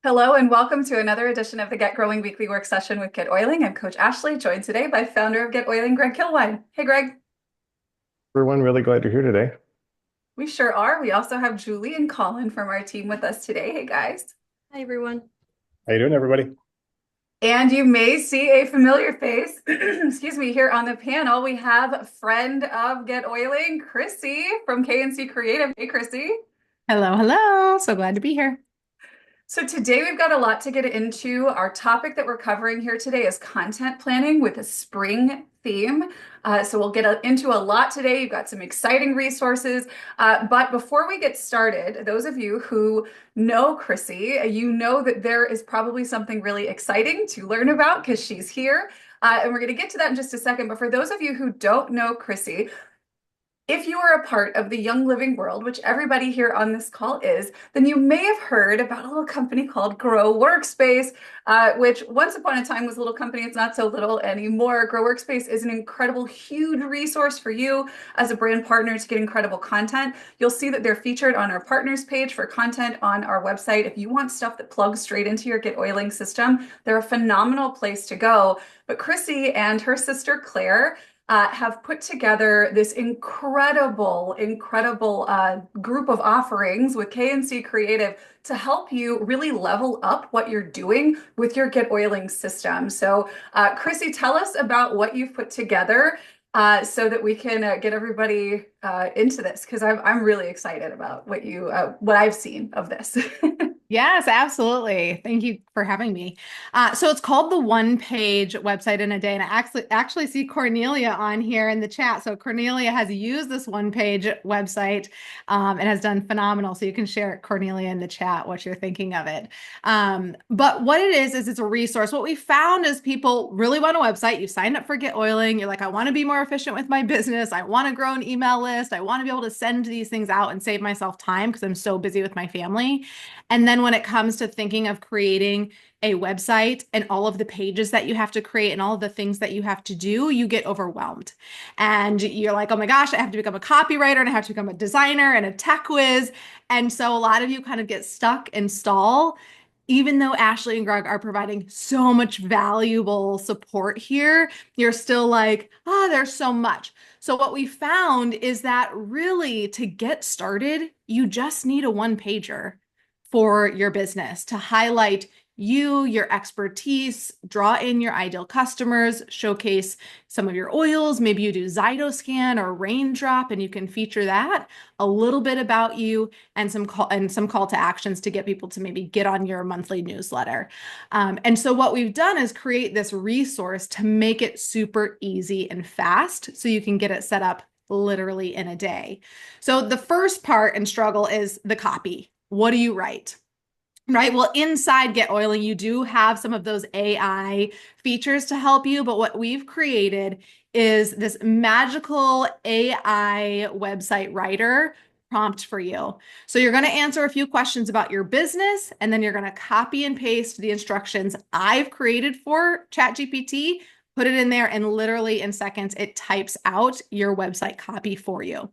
Hello and welcome to another edition of the Get Growing Weekly Work Session with GetOiling. I'm Coach Ashley, joined today by founder of GetOiling, Greg Kilwine. Hey, Greg. Everyone, really glad you're here today. We sure are. We also have Julie and Colin from our team with us today. Hey, guys. Hi, everyone. How you doing, everybody? And you may see a familiar face, excuse me, here on the panel. We have friend of GetOiling, Chrissy from KNC Creative. Hey, Chrissy. Hello, hello. So glad to be here. So today we've got a lot to get into. Our topic that we're covering here today is content planning with a spring theme. So we'll get into a lot today. You've got some exciting resources. But before we get started, those of you who know Chrissy, you know that there is probably something really exciting to learn about because she's here. And we're going to get to that in just a second. But for those of you who don't know Chrissy, if you are a part of the Young Living world, which everybody here on this call is, then you may have heard about a little company called Grow Workspace, which once upon a time was a little company. It's not so little anymore. Grow Workspace is an incredible, huge resource for you as a brand partner to get incredible content. You'll see that they're featured on our partners page for content on our website. If you want stuff that plugs straight into your Get Oiling system, they're a phenomenal place to go. But Chrissy and her sister Claire have put together this incredible group of offerings with KNC Creative to help you really level up what you're doing with your Get Oiling system. So, Chrissy, tell us about what you've put together so that we can get everybody into this because I'm really excited about what I've seen of this. Yes, absolutely. Thank you for having me. So it's called the One Page Website in a Day, and I actually see Cornelia on here in the chat. So Cornelia has used this One Page website and has done phenomenal. So you can share it, Cornelia, in the chat what you're thinking of it. But what it is it's a resource. What we found is people really want a website. You signed up for Get Oiling. You're like, I want to be more efficient with my business. I want to grow an email list. I want to be able to send these things out and save myself time because I'm so busy with my family. And then when it comes to thinking of creating a website and all of the pages that you have to create and all of the things that you have to do, you get overwhelmed. And you're like, oh my gosh, I have to become a copywriter and I have to become a designer and a tech whiz. And so a lot of you kind of get stuck and stall. Even though Ashley and Greg are providing so much valuable support here, you're still like, oh, there's so much. So what we found is that really to get started, you just need a one pager for your business to highlight you, your expertise, draw in your ideal customers, showcase some of your oils. Maybe you do Zytoscan or Raindrop, and you can feature that, a little bit about you, and some call to actions to get people to maybe get on your monthly newsletter. And so what we've done is create this resource to make it super easy and fast, so you can get it set up literally in a day. So the first part and struggle is the copy. What do you write? Right. Well, inside Get Oiling, you do have some of those AI features to help you. But what we've created is this magical AI website writer prompt for you. So you're going to answer a few questions about your business, and then you're going to copy and paste the instructions I've created for ChatGPT, put it in there, and literally in seconds, it types out your website copy for you.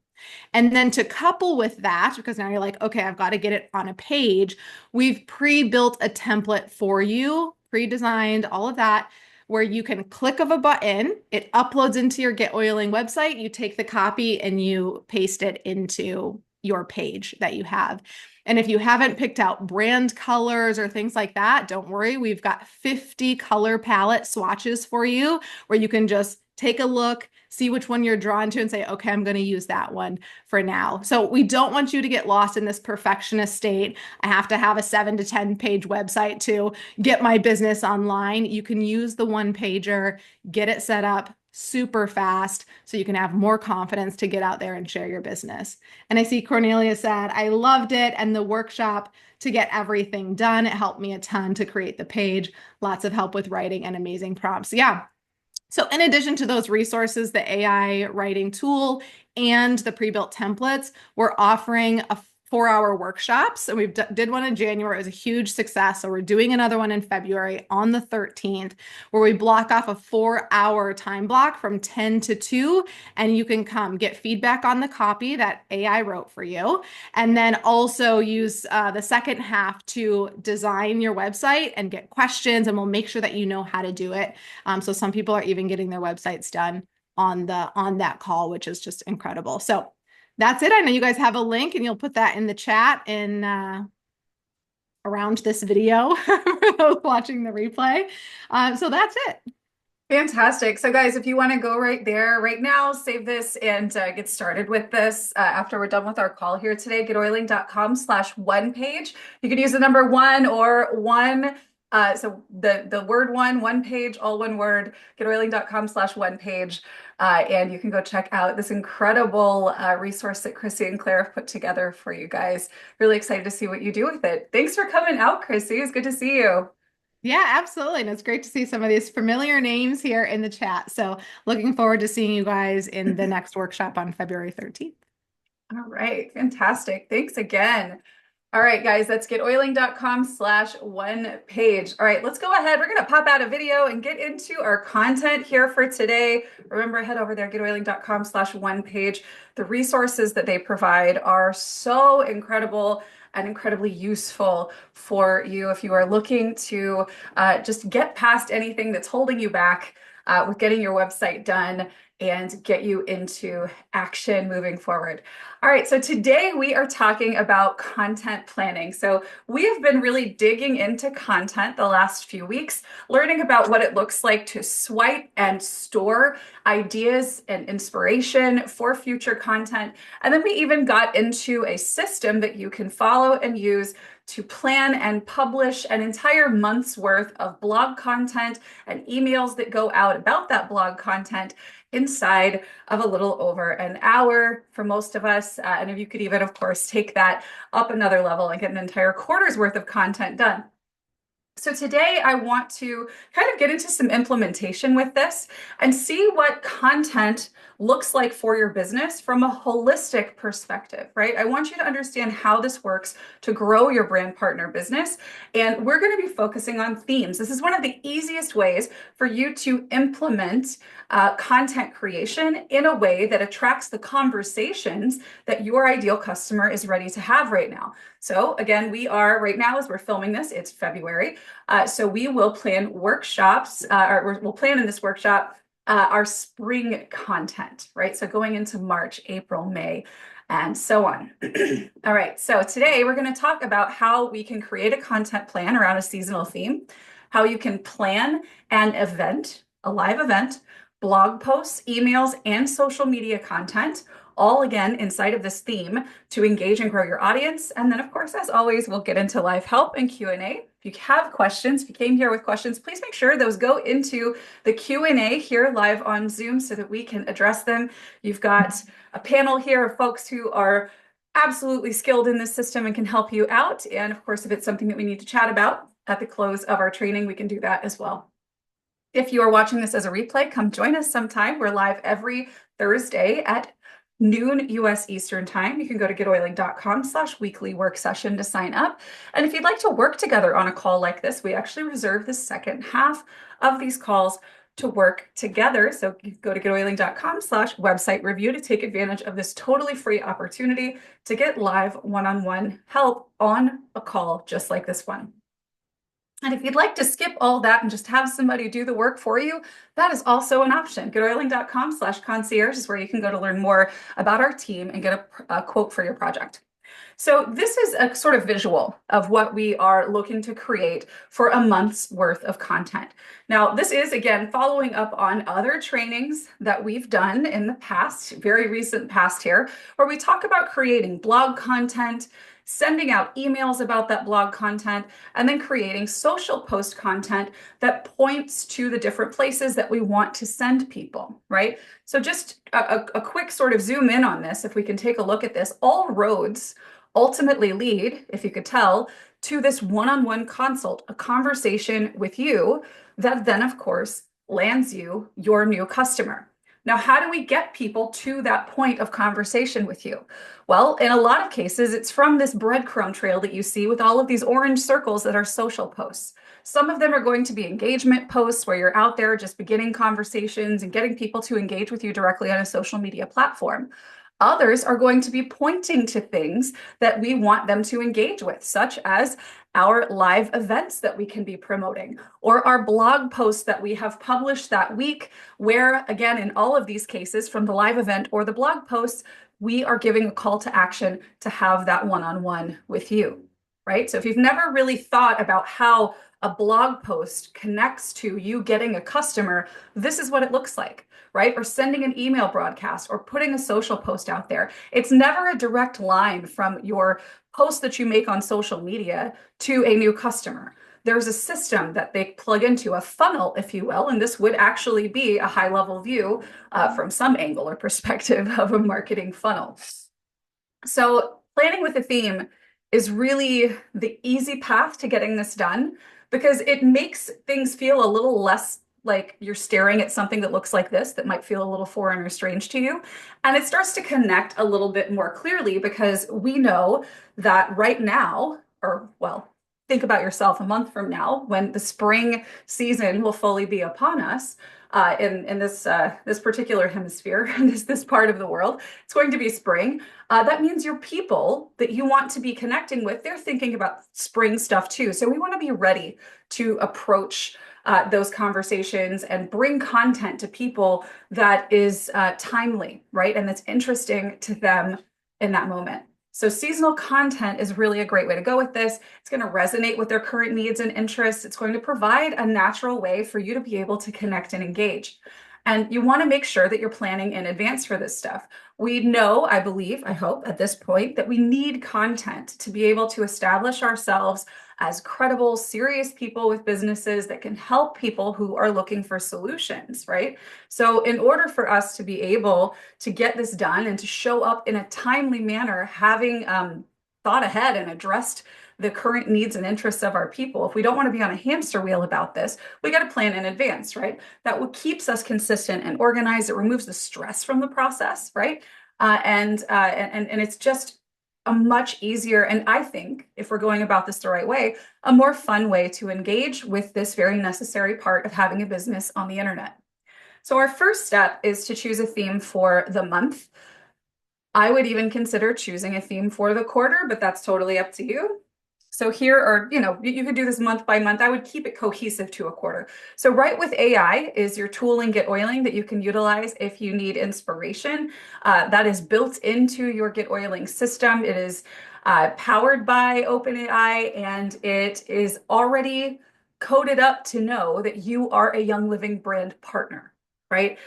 And then to couple with that, because now you're like, okay, I've got to get it on a page, we've pre-built a template for you, pre-designed, all of that, where you can click of a button, it uploads into your Get Oiling website, you take the copy and you paste it into your page that you have. And if you haven't picked out brand colors or things like that, don't worry. We've got 50 color palette swatches for you where you can just take a look, see which one you're drawn to and say, okay, I'm going to use that one for now. So we don't want you to get lost in this perfectionist state. I have to have a 7 to 10 page website to get my business online. You can use the one pager, get it set up super fast so you can have more confidence to get out there and share your business. And I see Cornelia said, I loved it. And the workshop to get everything done, it helped me a ton to create the page. Lots of help with writing and amazing prompts. Yeah. So in addition to those resources, the AI writing tool and the pre-built templates, we're offering a 4-hour workshops, and we did one in January. It was a huge success. So we're doing another one in February on the 13th, where we block off a 4-hour time block from 10 to 2, and you can come get feedback on the copy that AI wrote for you, and then also use the second half to design your website and get questions, and we'll make sure that you know how to do it. So some people are even getting their websites done on that call, which is just incredible. So that's it. I know you guys have a link, and you'll put that in the chat in around this video for those watching the replay. So that's it. Fantastic. So guys, if you want to go right there right now, save this and get started with this after we're done with our call here today, getoiling.com/one page. You can use the number one or one. So the word one page, all one word, getoiling.com/one page. And you can go check out this incredible resource that Chrissy and Claire have put together for you guys. Really excited to see what you do with it. Thanks for coming out, Chrissy. It's good to see you. Yeah, absolutely. And it's great to see some of these familiar names here in the chat. So looking forward to seeing you guys in the next workshop on February 13th. All right, fantastic. Thanks again. All right, guys, that's getoiling.com/one page. All right, let's go ahead. We're going to pop out a video and get into our content here for today. Remember, head over there, getoiling.com/one page. The resources that they provide are so incredible and incredibly useful for you if you are looking to just get past anything that's holding you back with getting your website done and get you into action moving forward. All right, so today we are talking about content planning. So we have been really digging into content the last few weeks, learning about what it looks like to swipe and store ideas and inspiration for future content. And then we even got into a system that you can follow and use to plan and publish an entire month's worth of blog content and emails that go out about that blog content inside of a little over an hour for most of us. And if you could even, of course, take that up another level and get an entire quarter's worth of content done. So today I want to kind of get into some implementation with this and see what content looks like for your business from a holistic perspective, right? I want you to understand how this works to grow your brand partner business. And we're going to be focusing on themes. This is one of the easiest ways for you to implement content creation in a way that attracts the conversations that your ideal customer is ready to have right now. So again, we are right now, as we're filming this, it's February. So we will plan workshops, or we'll plan in this workshop our spring content, right? So going into March, April, May, and so on. All right, so today we're going to talk about how we can create a content plan around a seasonal theme, how you can plan an event, a live event, blog posts, emails, and social media content, all again inside of this theme to engage and grow your audience. And then, of course, as always, we'll get into live help and Q&A. If you have questions, if you came here with questions, please make sure those go into the Q&A here live on Zoom so that we can address them. You've got a panel here of folks who are absolutely skilled in this system and can help you out. And of course, if it's something that we need to chat about at the close of our training, we can do that as well. If you are watching this as a replay, come join us sometime. We're live every Thursday at noon US Eastern Time. You can go to getoiling.com/weekly work session to sign up. And if you'd like to work together on a call like this, we actually reserve the second half of these calls to work together. So you go to getoiling.com/website review to take advantage of this totally free opportunity to get live one-on-one help on a call just like this one. And if you'd like to skip all that and just have somebody do the work for you, that is also an option. GetOiling.com/concierge is where you can go to learn more about our team and get a quote for your project. So this is a sort of visual of what we are looking to create for a month's worth of content. Now, this is, again, following up on other trainings that we've done in the past, very recent past here, where we talk about creating blog content, sending out emails about that blog content, and then creating social post content that points to the different places that we want to send people, right? So just a quick sort of zoom in on this, if we can take a look at this, all roads ultimately lead, if you could tell, to this one-on-one consult, a conversation with you that then, of course, lands you your new customer. Now, how do we get people to that point of conversation with you? Well, in a lot of cases, it's from this breadcrumb trail that you see with all of these orange circles that are social posts. Some of them are going to be engagement posts where you're out there just beginning conversations and getting people to engage with you directly on a social media platform. Others are going to be pointing to things that we want them to engage with, such as our live events that we can be promoting, or our blog posts that we have published that week, where, again, in all of these cases, from the live event or the blog posts, we are giving a call to action to have that one-on-one with you, right? So if you've never really thought about how a blog post connects to you getting a customer, this is what it looks like, right? Or sending an email broadcast or putting a social post out there. It's never a direct line from your post that you make on social media to a new customer. There's a system that they plug into, a funnel, if you will, and this would actually be a high-level view from some angle or perspective of a marketing funnel. So planning with a theme is really the easy path to getting this done because it makes things feel a little less like you're staring at something that looks like this that might feel a little foreign or strange to you. And it starts to connect a little bit more clearly because we know that right now, or well, think about yourself a month from now when the spring season will fully be upon us in this particular hemisphere, this part of the world. It's going to be spring. That means your people that you want to be connecting with, they're thinking about spring stuff too. So we want to be ready to approach those conversations and bring content to people that is timely, right? And that's interesting to them in that moment. So seasonal content is really a great way to go with this. It's going to resonate with their current needs and interests. It's going to provide a natural way for you to be able to connect and engage. And you want to make sure that you're planning in advance for this stuff. We know, I believe, I hope at this point, that we need content to be able to establish ourselves as credible, serious people with businesses that can help people who are looking for solutions, right? So in order for us to be able to get this done and to show up in a timely manner, having thought ahead and addressed the current needs and interests of our people, if we don't want to be on a hamster wheel about this, we got to plan in advance, right? That what keeps us consistent and organized. It removes the stress from the process, right? And it's just a much easier, and I think if we're going about this the right way, a more fun way to engage with this very necessary part of having a business on the internet. So our first step is to choose a theme for the month. I would even consider choosing a theme for the quarter, but that's totally up to you. So here are, you could do this month by month. I would keep it cohesive to a quarter. So right with AI is your tooling GetOiling that you can utilize if you need inspiration. That is built into your GetOiling system. It is powered by OpenAI, and it is already coded up to know that you are a Young Living brand partner, right?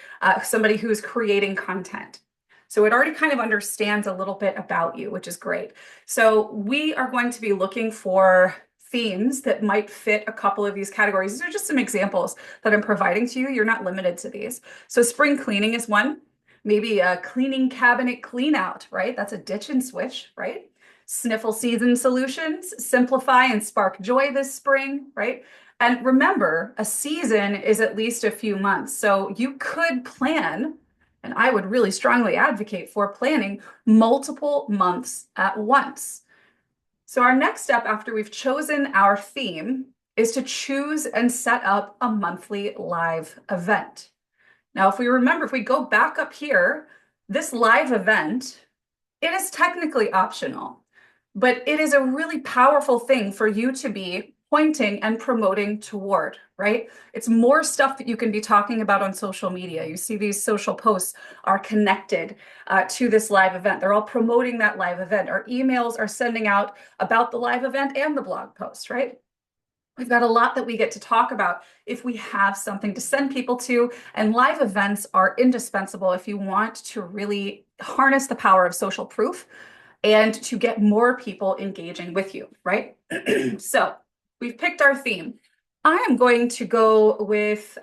Somebody who's creating content. So it already kind of understands a little bit about you, which is great. So we are going to be looking for themes that might fit a couple of these categories. These are just some examples that I'm providing to you. You're not limited to these. So spring cleaning is one. Maybe a cleaning cabinet clean out, right? That's a ditch and switch, right? Sniffle season solutions, simplify and spark joy this spring, right? And remember, a season is at least a few months. So you could plan, and I would really strongly advocate for planning multiple months at once. So our next step after we've chosen our theme is to choose and set up a monthly live event. Now, if we go back up here, this live event, it is technically optional, but it is a really powerful thing for you to be pointing and promoting toward, right? It's more stuff that you can be talking about on social media. You see these social posts are connected to this live event. They're all promoting that live event. Our emails are sending out about the live event and the blog post, right? We've got a lot that we get to talk about if we have something to send people to, and live events are indispensable if you want to really harness the power of social proof and to get more people engaging with you, right? So we've picked our theme. I am going to go with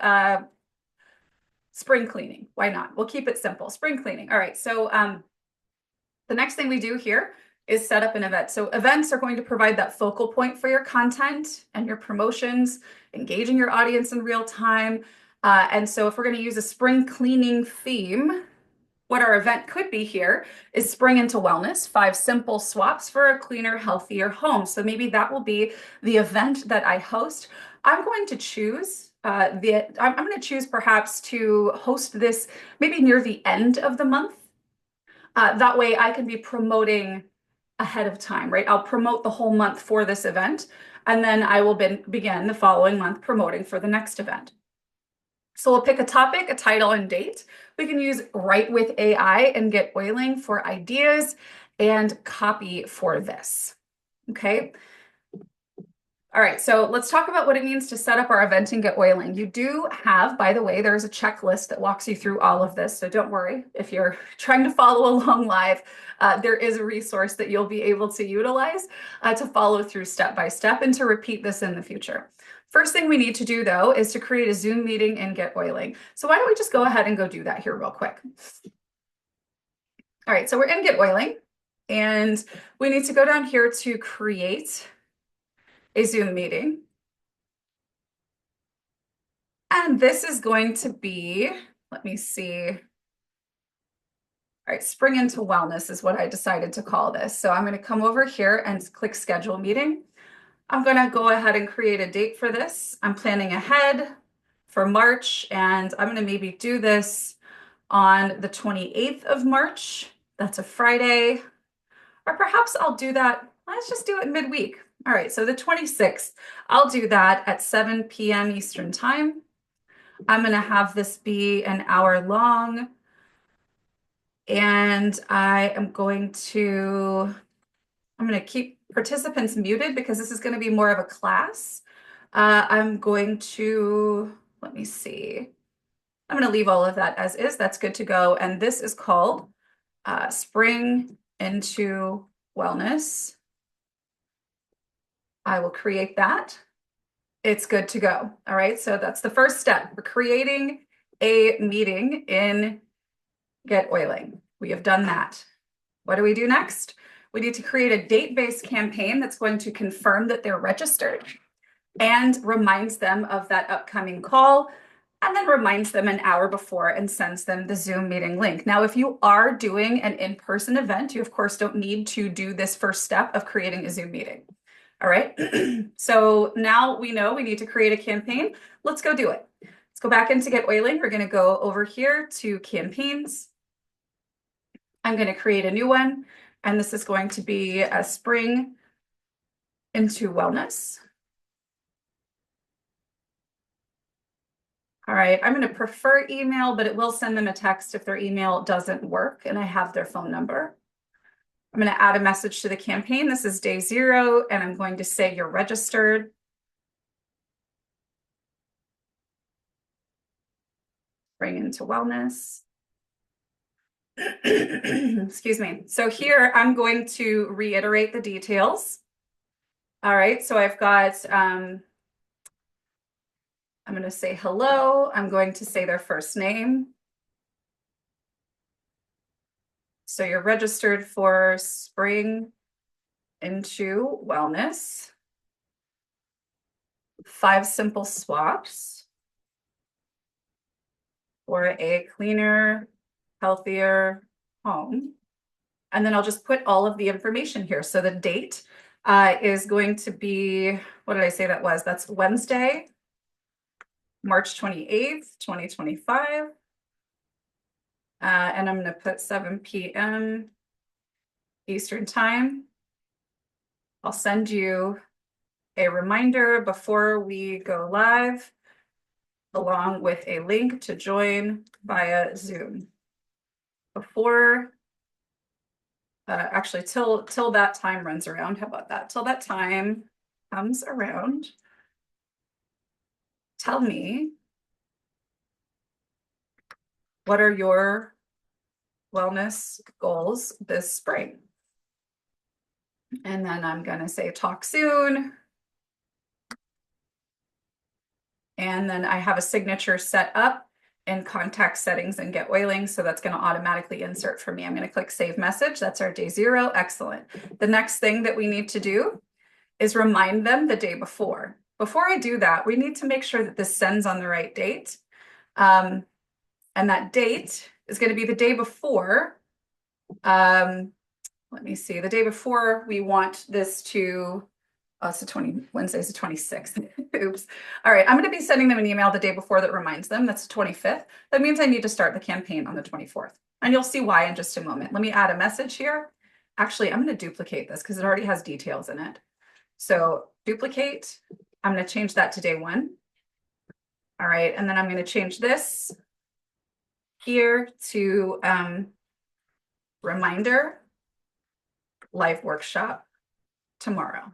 spring cleaning. Why not? We'll keep it simple. Spring cleaning. All right. So the next thing we do here is set up an event. So events are going to provide that focal point for your content and your promotions, engaging your audience in real time, And so if we're going to use a spring cleaning theme, what our event could be here is Spring into Wellness, 5 simple swaps for a cleaner, healthier home. So maybe that will be the event that I host. I'm going to choose I'm going to choose perhaps to host this maybe near the end of the month. That way I can be promoting ahead of time, right? I'll promote the whole month for this event, and then I will begin the following month promoting for the next event. So we'll pick a topic, a title, and date. We can use Write with AI and GetOiling for ideas and copy for this. Okay. All right, so let's talk about what it means to set up our event and GetOiling. You do have, by the way, there's a checklist that walks you through all of this. So don't worry if you're trying to follow along live. There is a resource that you'll be able to utilize to follow through step by step and to repeat this in the future. First thing we need to do, though, is to create a Zoom meeting in GetOiling. So why don't we just go ahead and go do that here real quick. All right, so we're in GetOiling, and we need to go down here to create a Zoom meeting. And this is going to be, let me see. All right, Spring into Wellness is what I decided to call this. So I'm going to come over here and click Schedule Meeting. I'm going to go ahead and create a date for this. I'm planning ahead for March, and I'm going to maybe do this on the 28th of March. That's a Friday. Or perhaps I'll do that. Let's just do it midweek. All right, so the 26th, I'll do that at 7 p.m. Eastern Time. I'm going to have this be an hour long. And I'm going to keep participants muted because this is going to be more of a class. I'm going to, let me see. I'm going to leave all of that as is. That's good to go. And this is called Spring into Wellness. I will create that. It's good to go. All right, so that's the first step. We're creating a meeting in GetOiling. We have done that. What do we do next? We need to create a date-based campaign that's going to confirm that they're registered and reminds them of that upcoming call, and then reminds them an hour before and sends them the Zoom meeting link. Now, if you are doing an in-person event, you of course don't need to do this first step of creating a Zoom meeting. All right, so now we know we need to create a campaign. Let's go do it. Let's go back into GetOiling. We're going to go over here to campaigns. I'm going to create a new one, and this is going to be a Spring into Wellness. All right, I'm going to prefer email, but it will send them a text if their email doesn't work and I have their phone number. I'm going to add a message to the campaign. This is day 0, and I'm going to say you're registered. Spring into Wellness. Excuse me. So here I'm going to reiterate the details. All right, so I've got, I'm going to say hello. I'm going to say their first name. So you're registered for Spring into Wellness. 5 simple swaps for a cleaner, healthier home. And then I'll just put all of the information here. So the date is going to be, what did I say that was? That's Wednesday, March 28th, 2025. And I'm going to put 7 p.m. Eastern Time. I'll send you a reminder before we go live, along with a link to join via Zoom. Before, actually, till that time runs around. How about that? Till that time comes around, tell me, what are your wellness goals this spring? And then I'm going to say talk soon. And then I have a signature set up in contact settings and GetOiling. So that's going to automatically insert for me. I'm going to click save message. That's our day 0. Excellent. The next thing that we need to do is remind them the day before. Before I do that, we need to make sure that this sends on the right date. And that date is going to be the day before. Let me see, the day before we want this to, oh, it's Wednesday's the 26th. Oops. All right, I'm going to be sending them an email the day before that reminds them. That's the 25th. That means I need to start the campaign on the 24th. And you'll see why in just a moment. Let me add a message here. Actually, I'm going to duplicate this because it already has details in it. So duplicate, I'm going to change that to day 1. All right, and then I'm going to change this here to reminder, live workshop tomorrow.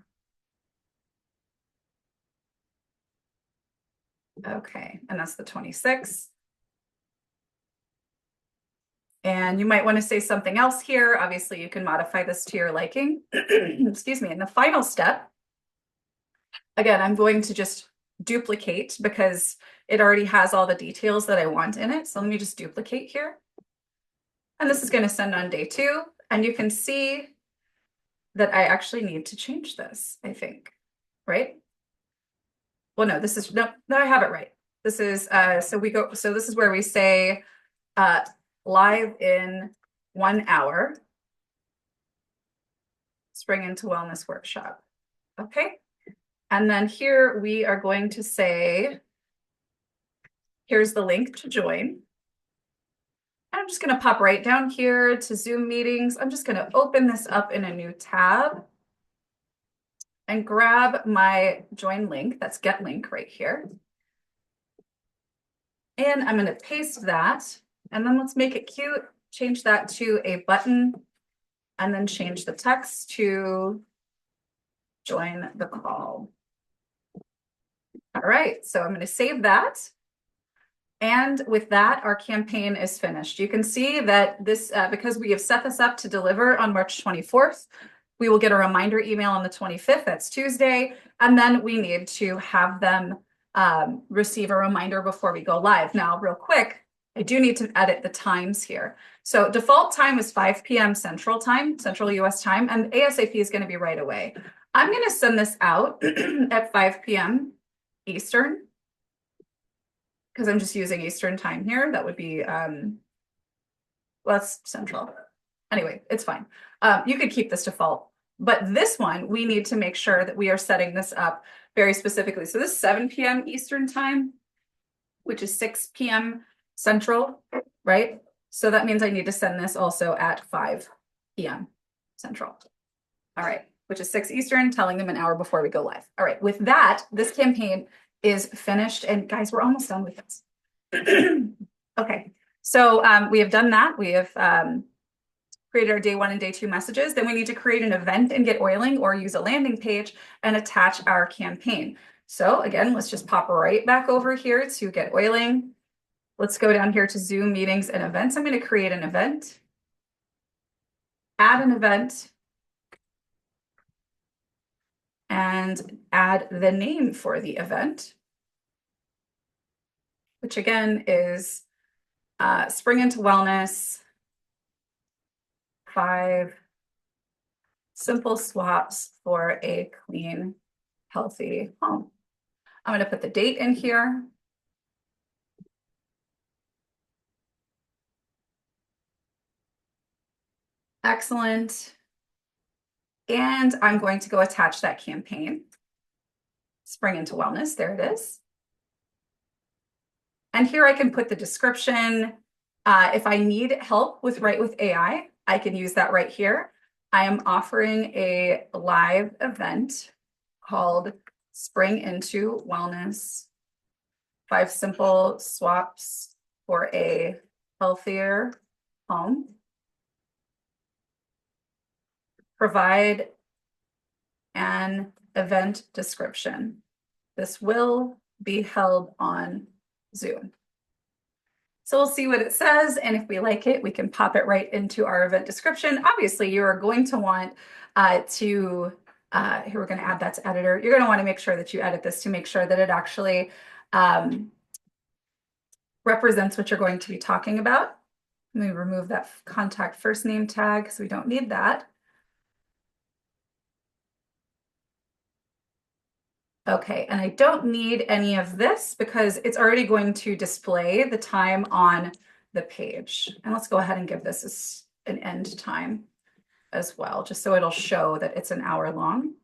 Okay, and that's the 26th. And you might want to say something else here. Obviously, you can modify this to your liking. Excuse me. And the final step, again, I'm going to just duplicate because it already has all the details that I want in it. So let me just duplicate here. And this is going to send on day 2. And you can see that I actually need to change this, I think, right? Well, no, this is, no, I have it right. This is, so this is where we say live in 1 hour, Spring into Wellness workshop. Okay. And then here we are going to say, here's the link to join. I'm just going to pop right down here to Zoom meetings. I'm just going to open this up in a new tab and grab my join link. That's get link right here. And I'm going to paste that. And then let's make it cute. Change that to a button and then change the text to join the call. All right, so I'm going to save that. And with that, our campaign is finished. You can see that this, because we have set this up to deliver on March 24th, we will get a reminder email on the 25th, that's Tuesday, and then we need to have them receive a reminder before we go live. Now, real quick, I do need to edit the times here. So default time is 5 p.m. Central Time, Central US time, and ASAP is going to be right away. I'm going to send this out at 5 p.m. Eastern, because I'm just using Eastern time here. That would be, well, that's Central. Anyway, it's fine. You could keep this default, but this one, we need to make sure that we are setting this up very specifically. So this is 7 p.m. Eastern time, which is 6 p.m. Central, right? So that means I need to send this also at 5 p.m. Central. All right, which is 6 Eastern, telling them an hour before we go live. All right, with that, this campaign is finished. And guys, we're almost done with this. Okay, so we have done that. We have created our day 1 and day 2 messages. Then we need to create an event in GetOiling or use a landing page and attach our campaign. So again, let's just pop right back over here to GetOiling. Let's go down here to Zoom meetings and events. I'm going to create an event, add an event, and add the name for the event, which again is Spring into Wellness, 5 simple swaps for a clean, healthy home. I'm going to put the date in here. Excellent. And I'm going to go attach that campaign. Spring into Wellness, there it is. And here I can put the description. If I need help with Write with AI, I can use that right here. I am offering a live event called Spring into Wellness, 5 simple swaps for a healthier home. Provide an event description. This will be held on Zoom. So we'll see what it says, and if we like it, we can pop it right into our event description. Obviously, you are going to want here we're going to add that to editor. You're going to want to make sure that you edit this to make sure that it actually represents what you're going to be talking about. Let me remove that contact first name tag because we don't need that. Okay, and I don't need any of this because it's already going to display the time on the page. And let's go ahead and give this an end time as well, just so it'll show that it's an hour long.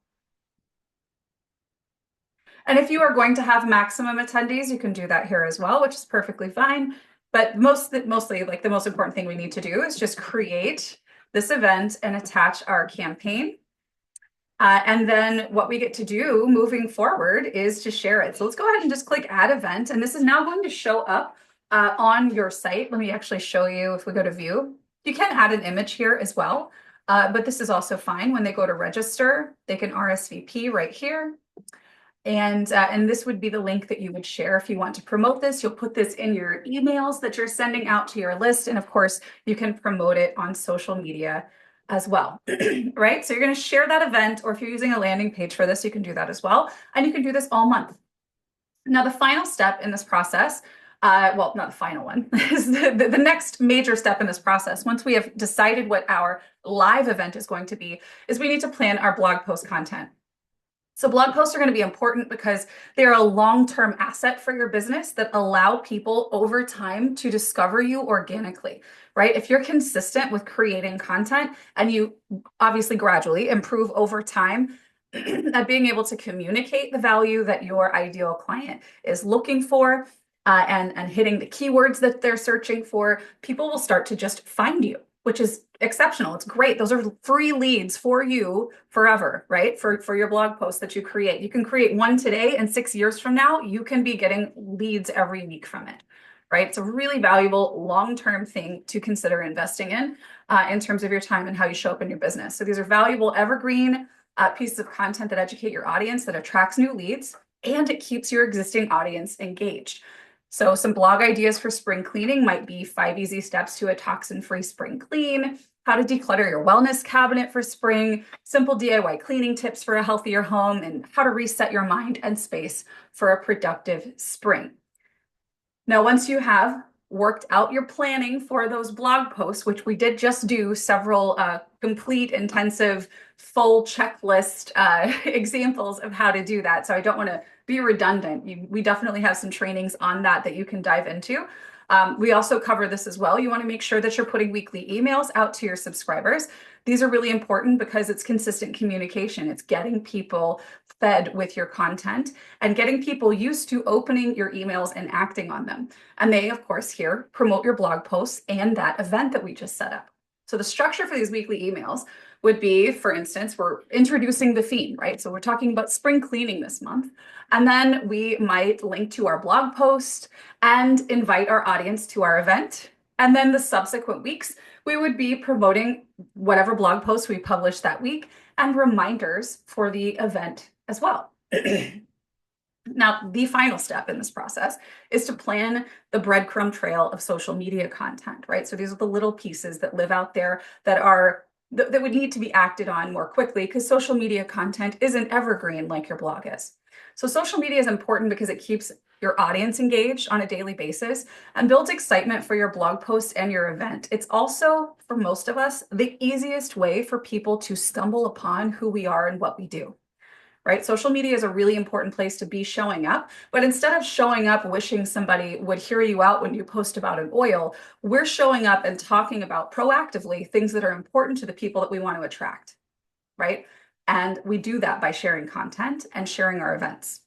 And if you are going to have maximum attendees, you can do that here as well, which is perfectly fine. But mostly, like the most important thing we need to do is just create this event and attach our campaign. And then what we get to do moving forward is to share it. So let's go ahead and just click add event. And this is now going to show up on your site. Let me actually show you if we go to view. You can add an image here as well, but this is also fine. When they go to register, they can RSVP right here. And this would be the link that you would share if you want to promote this. You'll put this in your emails that you're sending out to your list. And of course, you can promote it on social media as well, right? So you're going to share that event, or if you're using a landing page for this, you can do that as well. And you can do this all month. Now, the final step in this process, well, not the final one, is the next major step in this process, once we have decided what our live event is going to be, is we need to plan our blog post content. So blog posts are going to be important because they're a long-term asset for your business that allow people over time to discover you organically, right? If you're consistent with creating content and you obviously gradually improve over time at being able to communicate the value that your ideal client is looking for, and hitting the keywords that they're searching for, people will start to just find you, which is exceptional. It's great. Those are free leads for you forever, right? For your blog posts that you create. You can create one today, and 6 years from now, you can be getting leads every week from it, right? It's a really valuable long-term thing to consider investing in terms of your time and how you show up in your business. So these are valuable evergreen pieces of content that educate your audience, that attracts new leads, and it keeps your existing audience engaged. So some blog ideas for spring cleaning might be 5 easy steps to a toxin-free spring clean, how to declutter your wellness cabinet for spring, simple DIY cleaning tips for a healthier home, and how to reset your mind and space for a productive spring. Now, once you have worked out your planning for those blog posts, which we did just do several complete, intensive, full checklist examples of how to do that. So I don't want to be redundant. We definitely have some trainings on that you can dive into. We also cover this as well. You want to make sure that you're putting weekly emails out to your subscribers. These are really important because it's consistent communication. It's getting people fed with your content and getting people used to opening your emails and acting on them. And they, of course, here promote your blog posts and that event that we just set up. So the structure for these weekly emails would be, for instance, we're introducing the theme, right? So we're talking about spring cleaning this month. And then we might link to our blog post and invite our audience to our event. And then the subsequent weeks, we would be promoting whatever blog posts we publish that week and reminders for the event as well. Now, the final step in this process is to plan the breadcrumb trail of social media content, right? So these are the little pieces that live out there that would need to be acted on more quickly, because social media content isn't evergreen like your blog is. So social media is important because it keeps your audience engaged on a daily basis and builds excitement for your blog post and your event. It's also, for most of us, the easiest way for people to stumble upon who we are and what we do. Right? Social media is a really important place to be showing up, but instead of showing up wishing somebody would hear you out when you post about an oil, we're showing up and talking about proactively things that are important to the people that we want to attract, right? And we do that by sharing content and sharing our events.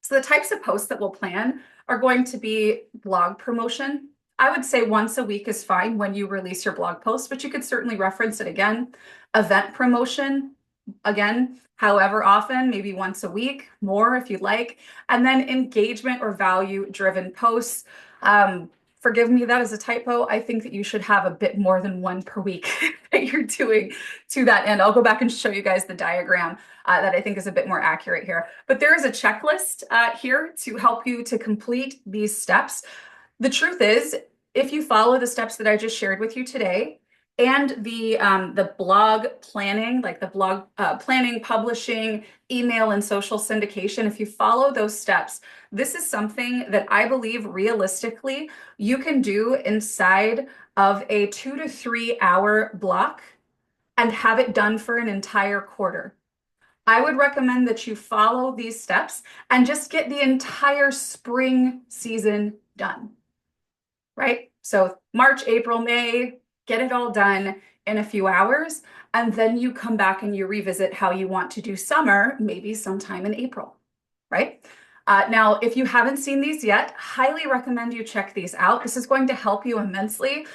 So the types of posts that we'll plan are going to be blog promotion. I would say once a week is fine when you release your blog post, but you could certainly reference it again. Event promotion, again, however often, maybe once a week, more if you'd like. And then engagement or value-driven posts. Forgive me, that is a typo. I think that you should have a bit more than one per week that you're doing to that end. I'll go back and show you guys the diagram that I think is a bit more accurate here. But there is a checklist here to help you to complete these steps. The truth is, if you follow the steps that I just shared with you today, and the blog planning, like the blog planning, publishing, email, and social syndication, if you follow those steps, this is something that I believe realistically you can do inside of a 2 to 3 hour block and have it done for an entire quarter. I would recommend that you follow these steps and just get the entire spring season done, right? So March, April, May, get it all done in a few hours. And then you come back and you revisit how you want to do summer, maybe sometime in April, right? Now, if you haven't seen these yet, highly recommend you check these out. This is going to help you immensely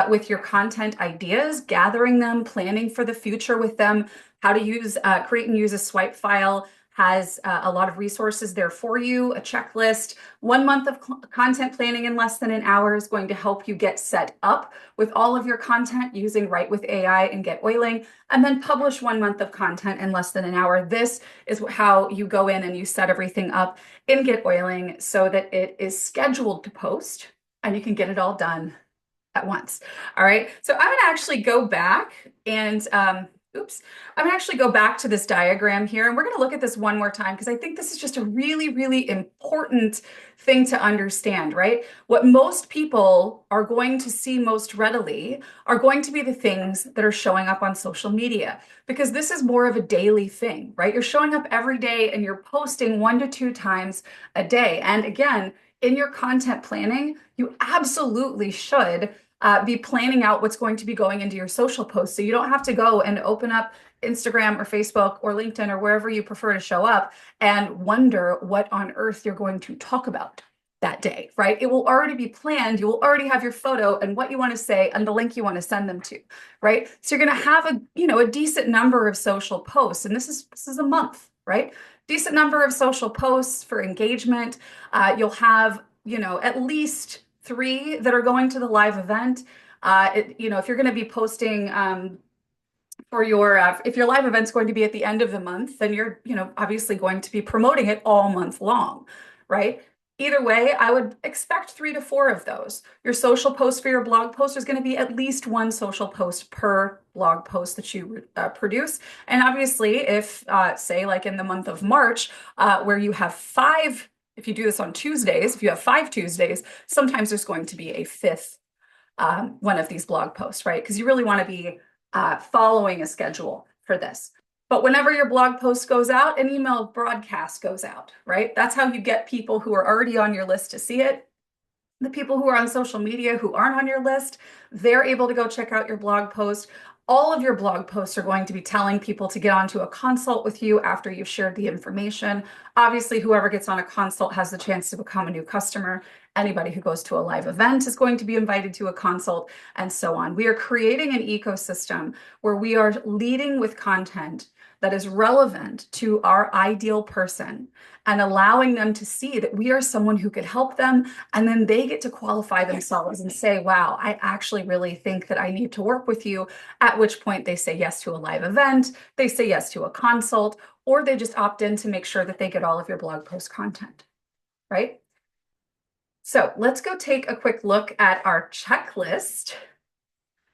with your content ideas, gathering them, planning for the future with them, how to use, create and use a swipe file has a lot of resources there for you, a checklist. 1 month of content planning in less than an hour is going to help you get set up with all of your content using Write with AI and GetOiling, and then publish 1 month of content in less than an hour. This is how you go in and you set everything up in GetOiling so that it is scheduled to post and you can get it all done at once. All right, so I'm gonna actually go back and I'm gonna actually go back to this diagram here, and we're gonna look at this one more time because I think this is just a really, really important thing to understand, right? What most people are going to see most readily are going to be the things that are showing up on social media, because this is more of a daily thing, right? You're showing up every day and you're posting 1 to 2 times a day. And again, in your content planning, you absolutely should be planning out what's going to be going into your social posts. So you don't have to go and open up Instagram or Facebook or LinkedIn or wherever you prefer to show up and wonder what on earth you're going to talk about that day, right? It will already be planned. You will already have your photo and what you want to say and the link you want to send them to, right? So you're going to have a decent number of social posts, and this is a month, right? Decent number of social posts for engagement. You'll have at least 3 that are going to the live event. If you're going to be posting for your if your live event's going to be at the end of the month, then you're obviously going to be promoting it all month long, right? Either way, I would expect 3 to 4 of those. Your social post for your blog post is going to be at least 1 social post per blog post that you produce. And obviously, if say like in the month of March, where you have 5, if you do this on Tuesdays, if you have 5 Tuesdays, sometimes there's going to be a 5th one of these blog posts, right? Because you really want to be following a schedule for this. But whenever your blog post goes out, an email broadcast goes out, right? That's how you get people who are already on your list to see it. The people who are on social media who aren't on your list, they're able to go check out your blog post. All of your blog posts are going to be telling people to get onto a consult with you after you've shared the information. Obviously, whoever gets on a consult has the chance to become a new customer. Anybody who goes to a live event is going to be invited to a consult, and so on. We are creating an ecosystem where we are leading with content that is relevant to our ideal person and allowing them to see that we are someone who could help them. And then they get to qualify themselves and say, wow, I actually really think that I need to work with you. At which point they say yes to a live event, they say yes to a consult, or they just opt in to make sure that they get all of your blog post content, right? So let's go take a quick look at our checklist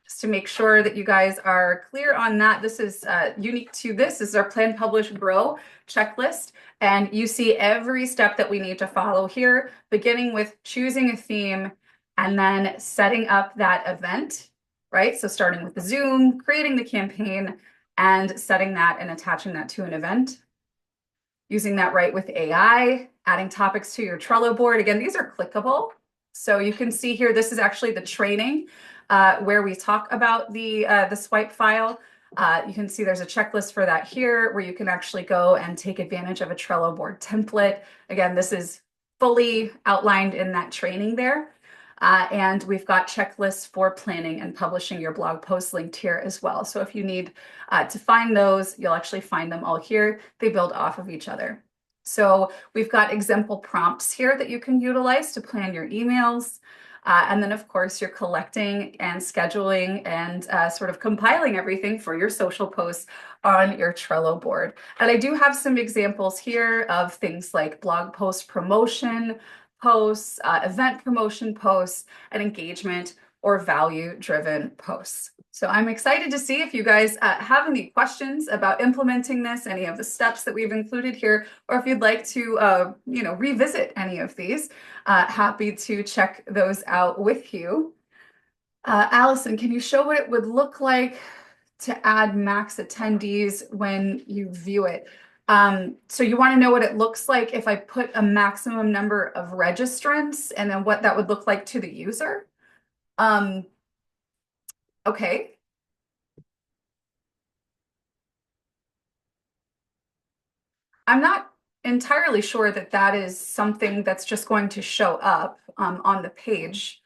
just to make sure that you guys are clear on that. This is unique to this. This is our Plan, Publish, Grow checklist. And you see every step that we need to follow here, beginning with choosing a theme and then setting up that event, right? So starting with the Zoom, creating the campaign, and setting that and attaching that to an event. Using that Write with AI, adding topics to your Trello board. Again, these are clickable. So you can see here, this is actually the training where we talk about the swipe file. You can see there's a checklist for that here where you can actually go and take advantage of a Trello board template. Again, this is fully outlined in that training there. And we've got checklists for planning and publishing your blog posts linked here as well. So if you need to find those, you'll actually find them all here. They build off of each other. So we've got example prompts here that you can utilize to plan your emails. And then, of course, you're collecting and scheduling and sort of compiling everything for your social posts on your Trello board. And I do have some examples here of things like blog post promotion posts, event promotion posts, and engagement or value-driven posts. So I'm excited to see if you guys have any questions about implementing this, any of the steps that we've included here, or if you'd like to, revisit any of these. Happy to check those out with you. Allison, can you show what it would look like to add max attendees when you view it? So you want to know what it looks like if I put a maximum number of registrants and then what that would look like to the user. Um, okay. I'm not entirely sure that that is something that's just going to show up on the page.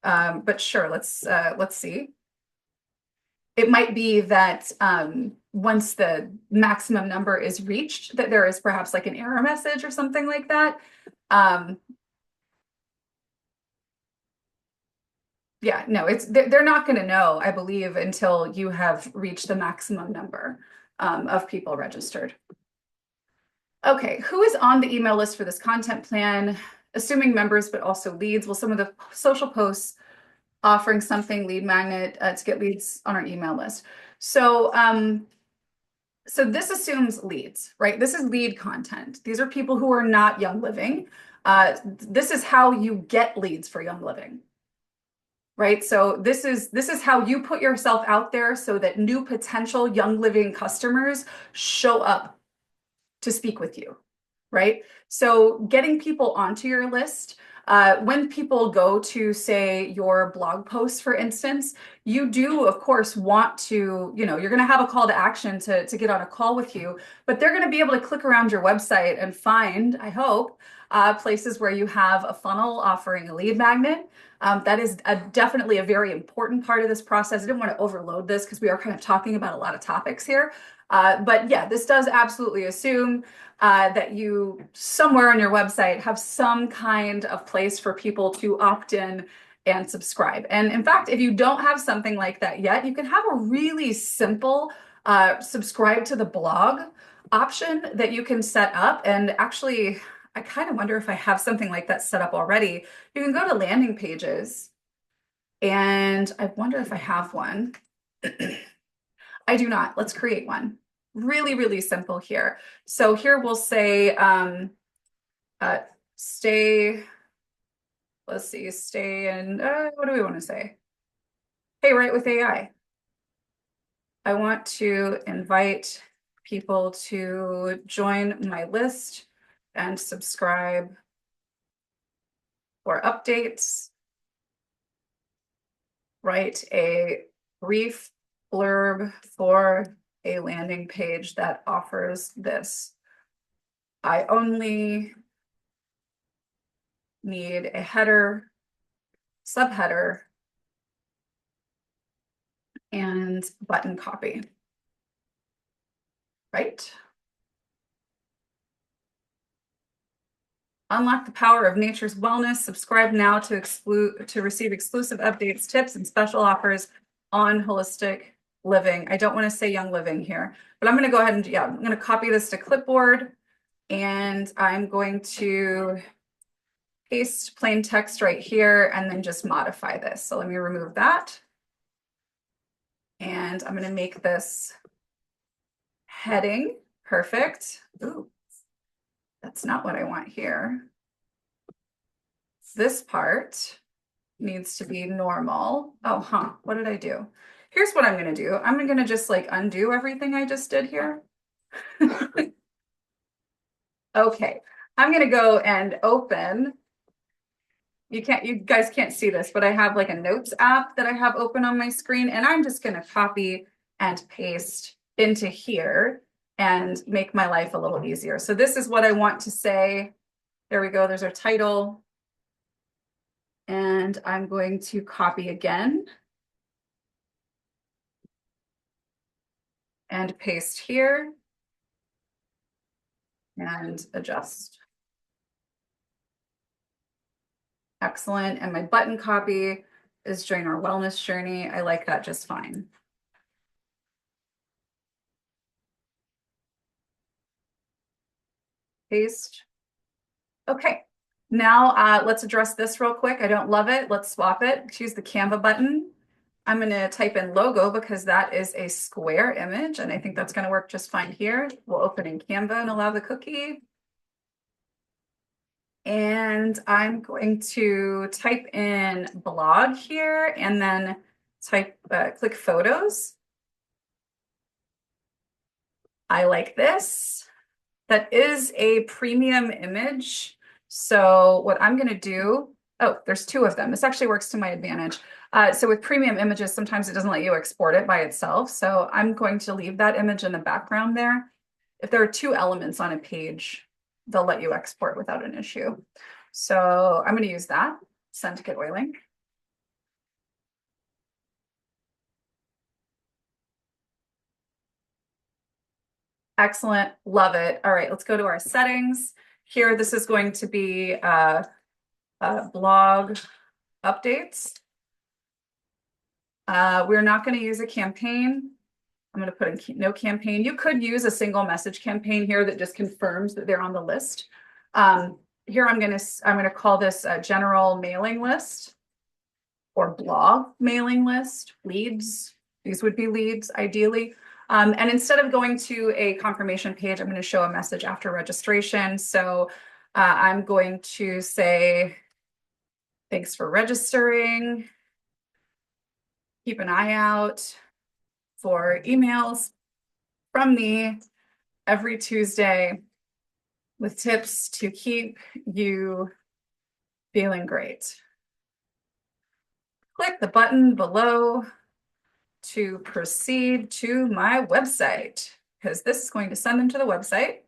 But sure, let's see. It might be that once the maximum number is reached, that there is perhaps like an error message or something like that. Yeah, no, they're not going to know, I believe, until you have reached the maximum number of people registered. Okay, who is on the email list for this content plan? Assuming members, but also leads. Well, some of the social posts offering something lead magnet to get leads on our email list. So, so this assumes leads, right? This is lead content. These are people who are not Young Living. This is how you get leads for Young Living, right? So this is how you put yourself out there so that new potential Young Living customers show up to speak with you, right? So getting people onto your list, when people go to, say, your blog posts, for instance, you do, of course, want to, you're going to have a call to action to get on a call with you, but they're going to be able to click around your website and find, I hope, places where you have a funnel offering a lead magnet. That is definitely a very important part of this process. I didn't want to overload this because we are kind of talking about a lot of topics here. But yeah, this does absolutely assume that you somewhere on your website have some kind of place for people to opt in and subscribe. And in fact, if you don't have something like that yet, you can have a really simple subscribe to the blog option that you can set up. And actually, I kind of wonder if I have something like that set up already. You can go to landing pages, and I wonder if I have one. I do not. Let's create one. Really, really simple here. So here we'll say stay, let's see, stay in, what do we want to say? Hey, write with AI. I want to invite people to join my list and subscribe for updates. Write a brief blurb for a landing page that offers this. I only need a header, subheader, and button copy, right? Unlock the power of nature's wellness. Subscribe now to receive exclusive updates, tips, and special offers on holistic living. I don't want to say Young Living here, but I'm going to go ahead and, I'm going to copy this to clipboard, and I'm going to paste plain text right here and then just modify this. So let me remove that. And I'm going to make this heading. Perfect. Ooh, that's not what I want here. This part needs to be normal. Oh, what did I do? Here's what I'm going to do. I'm going to just like undo everything I just did here. Okay, I'm going to go and open. You guys can't see this, but I have like a notes app that I have open on my screen, and I'm just going to copy and paste into here and make my life a little easier. So this is what I want to say. There we go. There's our title. And I'm going to copy again and paste here and adjust. Excellent. And my button copy is join our wellness journey. I like that just fine. Paste. Okay. Now let's address this real quick. I don't love it. Let's swap it. Choose the Canva button. I'm going to type in logo because that is a square image, and I think that's going to work just fine here. We'll open in Canva and allow the cookie. And I'm going to type in blog here and then click photos. I like this. that is a premium image. So what I'm going to do, oh, there's two of them. This actually works to my advantage. So with premium images, sometimes it doesn't let you export it by itself. So I'm going to leave that image in the background there. If there are two elements on a page, they'll let you export without an issue. So I'm going to use that, send to GetOiling. Excellent, love it. All right, let's go to our settings. Here, this is going to be blog updates. We're not going to use a campaign. I'm going to put in no campaign. You could use a single message campaign here that just confirms that they're on the list. Here I'm going to call this a general mailing list or blog mailing list, leads. These would be leads ideally. And instead of going to a confirmation page, I'm going to show a message after registration. So I'm going to say, thanks for registering. Keep an eye out for emails from me every Tuesday with tips to keep you feeling great. Click the button below to proceed to my website, because this is going to send them to the website.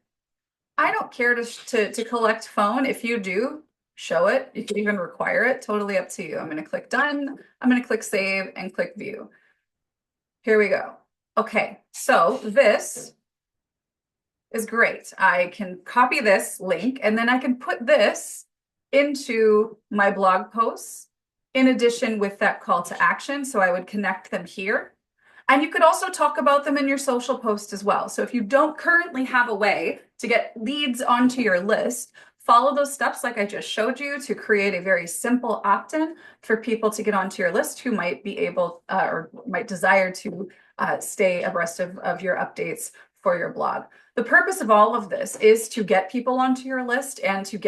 I don't care to collect phone. If you do, show it. You can even require it. Totally up to you. I'm going to click done. I'm going to click save and click view. Here we go. Okay, so this is great. I can copy this link and then I can put this into my blog posts in addition with that call to action. So I would connect them here. And you could also talk about them in your social post as well. So if you don't currently have a way to get leads onto your list, follow those steps like I just showed you to create a very simple opt-in for people to get onto your list who might be able or might desire to stay abreast of your updates for your blog. The purpose of all of this is to get people onto your list and to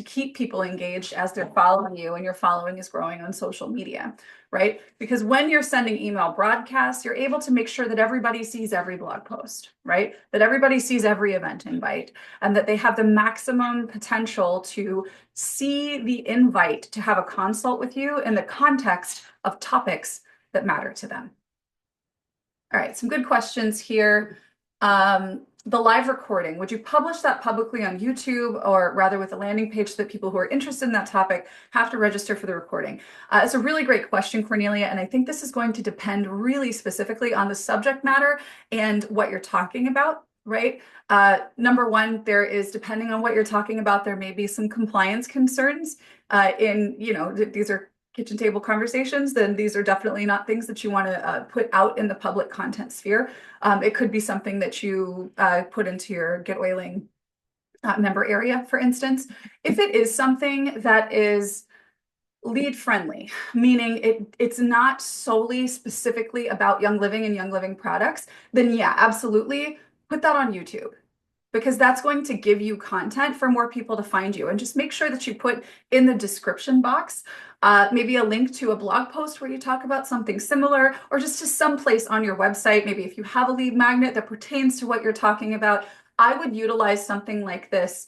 keep people engaged as they're following you and your following is growing on social media, right? Because when you're sending email broadcasts, you're able to make sure that everybody sees every blog post, right? That everybody sees every event invite and that they have the maximum potential to see the invite to have a consult with you in the context of topics that matter to them. All right, some good questions here. The live recording, would you publish that publicly on YouTube or rather with a landing page so that people who are interested in that topic have to register for the recording? It's a really great question, Cornelia, and I think this is going to depend really specifically on the subject matter and what you're talking about, right? Number one, there is, depending on what you're talking about, there may be some compliance concerns these are kitchen table conversations, then these are definitely not things that you want to put out in the public content sphere. It could be something that you put into your GetOiling member area, for instance. If it is something that is lead friendly, meaning it's not solely specifically about Young Living and Young Living products, then yeah, absolutely put that on YouTube, because that's going to give you content for more people to find you. And just make sure that you put in the description box maybe a link to a blog post where you talk about something similar, or just to some place on your website. Maybe if you have a lead magnet that pertains to what you're talking about, I would utilize something like this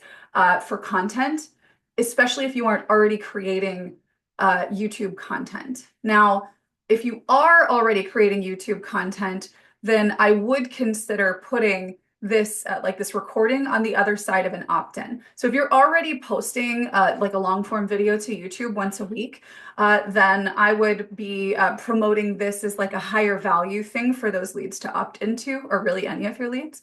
for content, especially if you aren't already creating YouTube content. Now, if you are already creating YouTube content, then I would consider putting this this recording on the other side of an opt-in. So if you're already posting like a long form video to YouTube once a week, then I would be promoting this as like a higher value thing for those leads to opt into, or really any of your leads.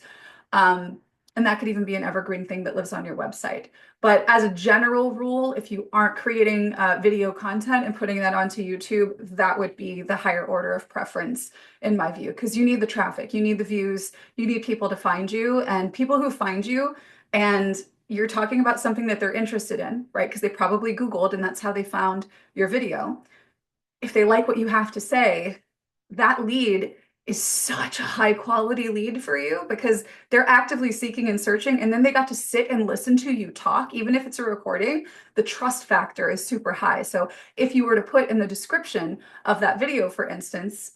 And that could even be an evergreen thing that lives on your website. But as a general rule, if you aren't creating video content and putting that onto YouTube, that would be the higher order of preference in my view, because you need the traffic, you need the views, you need people to find you, and people who find you and you're talking about something that they're interested in, right? Because they probably Googled and that's how they found your video. If they like what you have to say, that lead is such a high quality lead for you, because they're actively seeking and searching, and then they got to sit and listen to you talk. Even if it's a recording, the trust factor is super high. So if you were to put in the description of that video, for instance,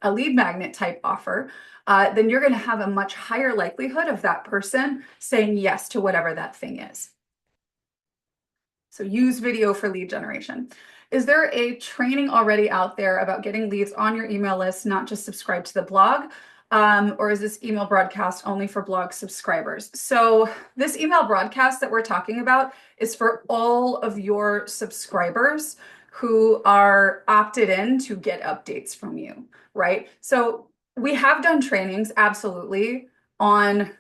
a lead magnet type offer, then you're going to have a much higher likelihood of that person saying yes to whatever that thing is. So use video for lead generation. Is there a training already out there about getting leads on your email list, not just subscribe to the blog? Or is this email broadcast only for blog subscribers? So this email broadcast that we're talking about is for all of your subscribers who are opted in to get updates from you, right? So we have done trainings, absolutely, on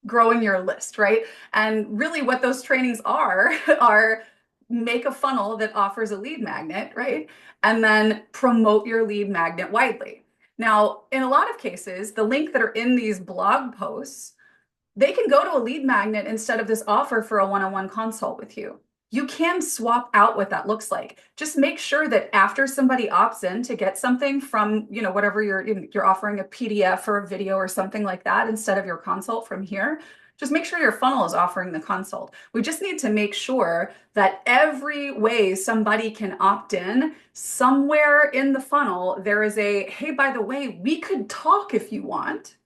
growing your list, right? And really what those trainings are are make a funnel that offers a lead magnet, right? And then promote your lead magnet widely. Now, in a lot of cases, the link that are in these blog posts, they can go to a lead magnet instead of this offer for a one-on-one consult with you. You can swap out what that looks like. Just make sure that after somebody opts in to get something from, whatever you're offering, a PDF or a video or something like that instead of your consult from here, just make sure your funnel is offering the consult. We just need to make sure that every way somebody can opt in, somewhere in the funnel, there is a, hey, by the way, we could talk if you want.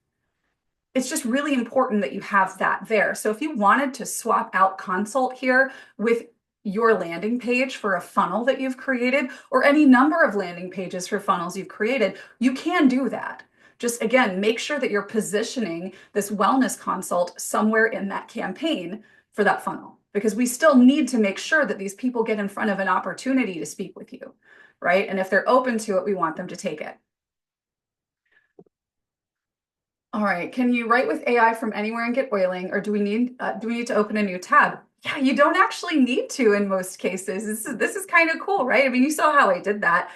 It's just really important that you have that there. So if you wanted to swap out consult here with your landing page for a funnel that you've created, or any number of landing pages for funnels you've created, you can do that. Just again, make sure that you're positioning this wellness consult somewhere in that campaign for that funnel, because we still need to make sure that these people get in front of an opportunity to speak with you, right? And if they're open to it, we want them to take it. All right, can you write with AI from anywhere and GetOiling, or do we need to open a new tab? Yeah, you don't actually need to in most cases. This is kind of cool, right? I mean, you saw how I did that,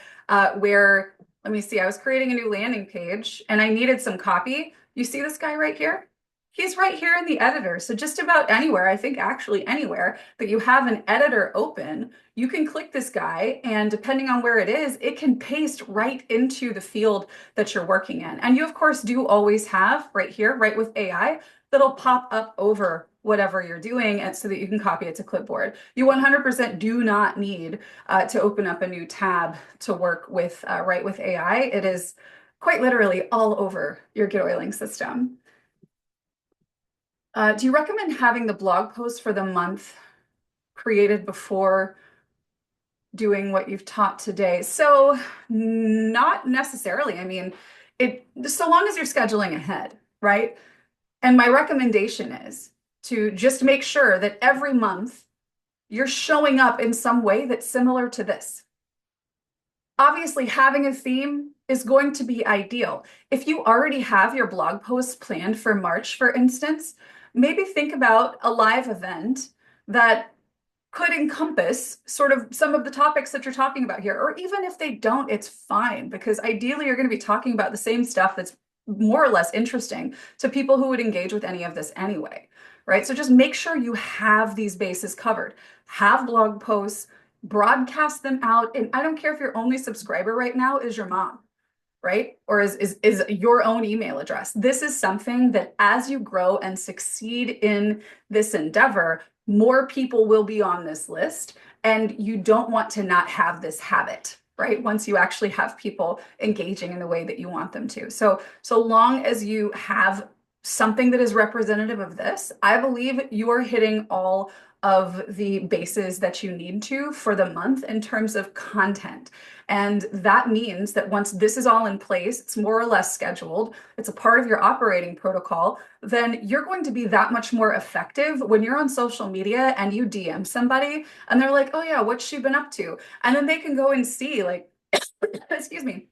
where, let me see, I was creating a new landing page and I needed some copy. You see this guy right here? He's right here in the editor. So just about anywhere, I think actually anywhere that you have an editor open, you can click this guy, and depending on where it is, it can paste right into the field that you're working in. And you of course do always have right here, right with AI, that'll pop up over whatever you're doing, and so that you can copy it to clipboard. You 100% do not need to open up a new tab to work with right with AI. It is quite literally all over your GetOiling system. Do you recommend having the blog post for the month created before doing what you've taught today? So not necessarily. I mean, so long as you're scheduling ahead, right? And my recommendation is to just make sure that every month you're showing up in some way that's similar to this. Obviously, having a theme is going to be ideal. If you already have your blog posts planned for March, for instance, maybe think about a live event that could encompass sort of some of the topics that you're talking about here. Or even if they don't, it's fine, because ideally you're going to be talking about the same stuff that's more or less interesting to people who would engage with any of this anyway, right? So just make sure you have these bases covered. Have blog posts, broadcast them out. And I don't care if your only subscriber right now is your mom, right? Or is your own email address. This is something that as you grow and succeed in this endeavor, more people will be on this list, and you don't want to not have this habit, right? Once you actually have people engaging in the way that you want them to. So long as you have something that is representative of this, I believe you are hitting all of the bases that you need to for the month in terms of content. And that means that once this is all in place, it's more or less scheduled, it's a part of your operating protocol, then you're going to be that much more effective when you're on social media and you DM somebody and they're like, oh yeah, what's she been up to? And then they can go and see, like, excuse me,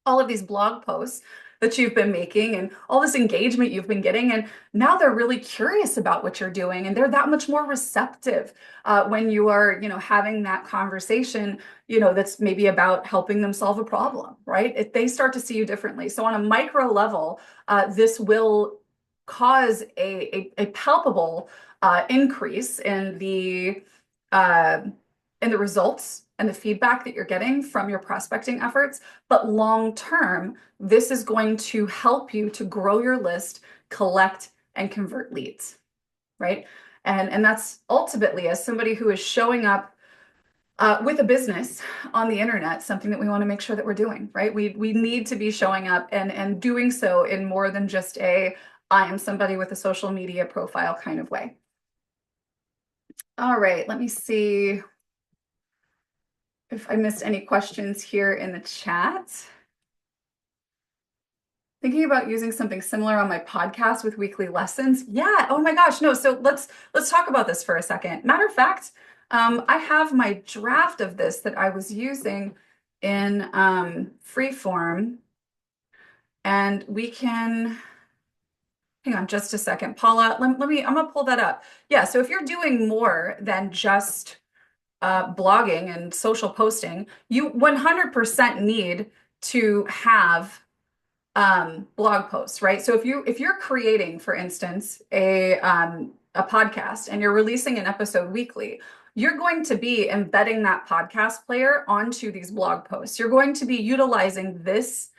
all of these blog posts that you've been making and all this engagement you've been getting. And now they're really curious about what you're doing, and they're that much more receptive when you are, having that conversation, that's maybe about helping them solve a problem, right? If they start to see you differently. So on a micro level, this will cause a palpable increase in the results and the feedback that you're getting from your prospecting efforts. But long term, this is going to help you to grow your list, collect and convert leads, right? And that's ultimately, as somebody who is showing up with a business on the internet, something that we want to make sure that we're doing, right? We need to be showing up and doing so in more than just a I am somebody with a social media profile kind of way. All right, let me see if I missed any questions here in the chat. Thinking about using something similar on my podcast with weekly lessons. Yeah, oh my gosh, no. So let's talk about this for a second. Matter of fact, I have my draft of this that I was using in Freeform, and we can hang on just a second. Paula, I'm gonna pull that up. Yeah, so if you're doing more than just blogging and social posting, you 100% need to have blog posts, right? So if you're creating, for instance, a podcast and you're releasing an episode weekly, you're going to be embedding that podcast player onto these blog posts. You're going to be utilizing this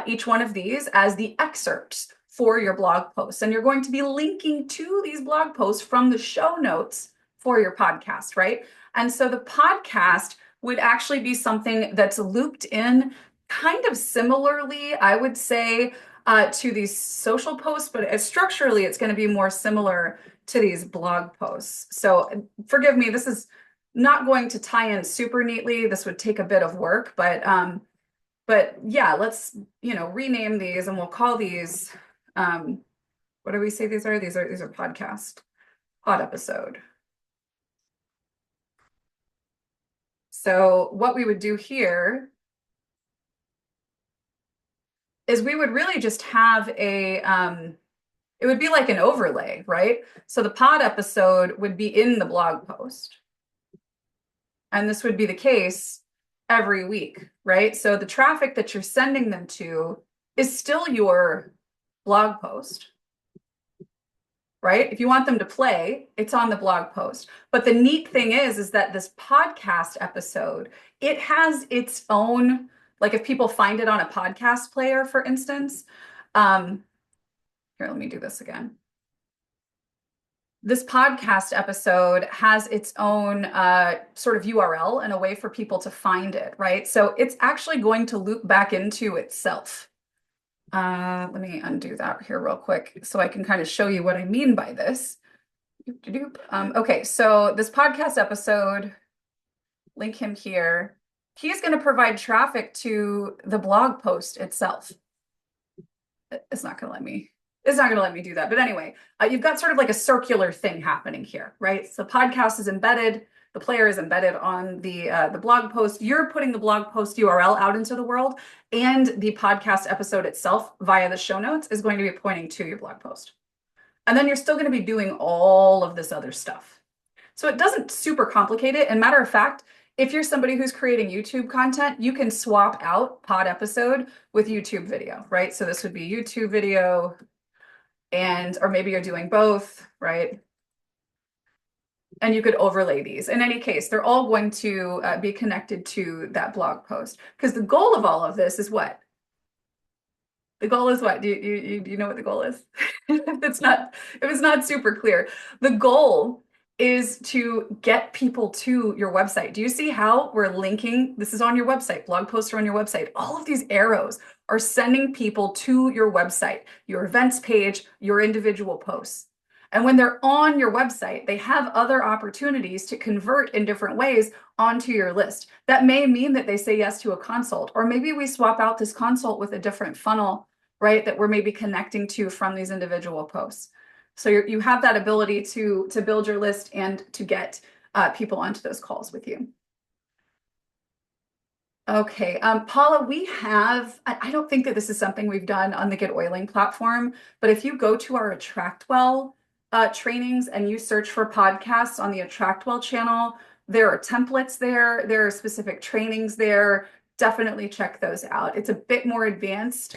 each one of these as the excerpts for your blog posts, and you're going to be linking to these blog posts from the show notes for your podcast, right? And so the podcast would actually be something that's looped in kind of similarly, I would say, to these social posts, but structurally, it's going to be more similar to these blog posts. So forgive me, this is not going to tie in super neatly. This would take a bit of work, but yeah, let's rename these, and we'll call these. What do we say these are? These are podcast pod episode. So what we would do here is we would really just have it would be like an overlay, right? So the pod episode would be in the blog post. And this would be the case every week, right? So the traffic that you're sending them to is still your blog post, right? If you want them to play, it's on the blog post. But the neat thing is that this podcast episode, it has its own, like if people find it on a podcast player, for instance, here, let me do this again. This podcast episode has its own sort of URL and a way for people to find it, right? So it's actually going to loop back into itself. Let me undo that here real quick so I can kind of show you what I mean by this. Okay, so this podcast episode, link him here. He's going to provide traffic to the blog post itself. It's not going to let me do that. But anyway, you've got sort of like a circular thing happening here, right? So the podcast is embedded, the player is embedded on the blog post. You're putting the blog post URL out into the world, and the podcast episode itself via the show notes is going to be pointing to your blog post. And then you're still going to be doing all of this other stuff. So it doesn't super complicate it. And matter of fact, if you're somebody who's creating YouTube content, you can swap out pod episode with YouTube video, right? So this would be YouTube video, or maybe you're doing both, right? And you could overlay these. In any case, they're all going to be connected to that blog post, because the goal of all of this is what? The goal is what? Do you know what the goal is? It was not super clear. The goal is to get people to your website. Do you see how we're linking? This is on your website, blog posts are on your website. All of these arrows are sending people to your website, your events page, your individual posts. And when they're on your website, they have other opportunities to convert in different ways onto your list. That may mean that they say yes to a consult, or maybe we swap out this consult with a different funnel, right, that we're maybe connecting to from these individual posts. So you have that ability to build your list and to get people onto those calls with you. Okay, Paula, I don't think that this is something we've done on the GetOiling platform, but if you go to our Attractwell trainings and you search for podcasts on the Attractwell channel, there are templates there, there are specific trainings there. Definitely check those out. It's a bit more advanced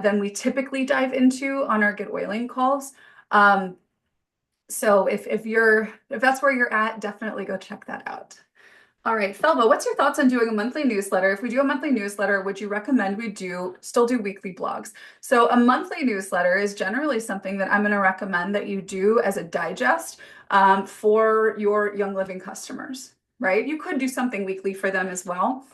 than we typically dive into on our GetOiling calls. So if that's where you're at, definitely go check that out. All right, Thelma, what's your thoughts on doing a monthly newsletter? If we do a monthly newsletter, would you recommend we still do weekly blogs? So a monthly newsletter is generally something that I'm going to recommend that you do as a digest for your Young Living customers. right? You could do something weekly for them as well.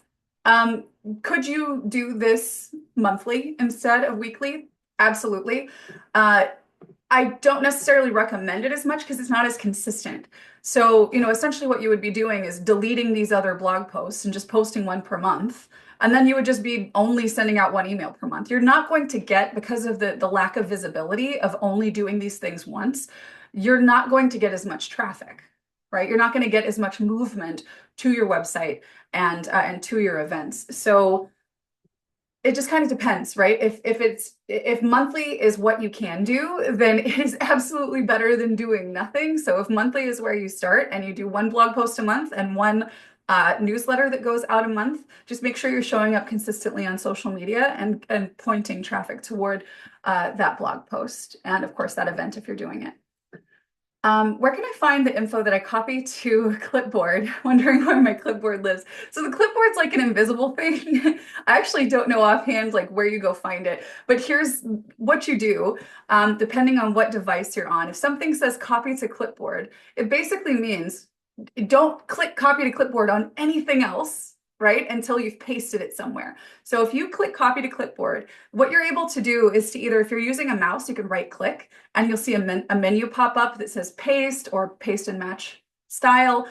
Could you do this monthly instead of weekly? Absolutely. I don't necessarily recommend it as much because it's not as consistent. So, essentially what you would be doing is deleting these other blog posts and just posting one per month. And then you would just be only sending out one email per month. You're not going to get, because of the lack of visibility of only doing these things once, you're not going to get as much traffic, right? You're not going to get as much movement to your website and to your events. So it just kind of depends, right? If monthly is what you can do, then it is absolutely better than doing nothing. So if monthly is where you start and you do one blog post a month and one newsletter that goes out a month, just make sure you're showing up consistently on social media and pointing traffic toward that blog post. And of course, that event if you're doing it. Where can I find the info that I copy to clipboard? Wondering where my clipboard lives. So the clipboard's like an invisible thing. I actually don't know offhand like where you go find it, but here's what you do, depending on what device you're on. If something says copy to clipboard, it basically means don't click copy to clipboard on anything else, right? Until you've pasted it somewhere. So if you click copy to clipboard, what you're able to do is to either, if you're using a mouse, you can right click and you'll see a menu pop up that says paste or paste and match style.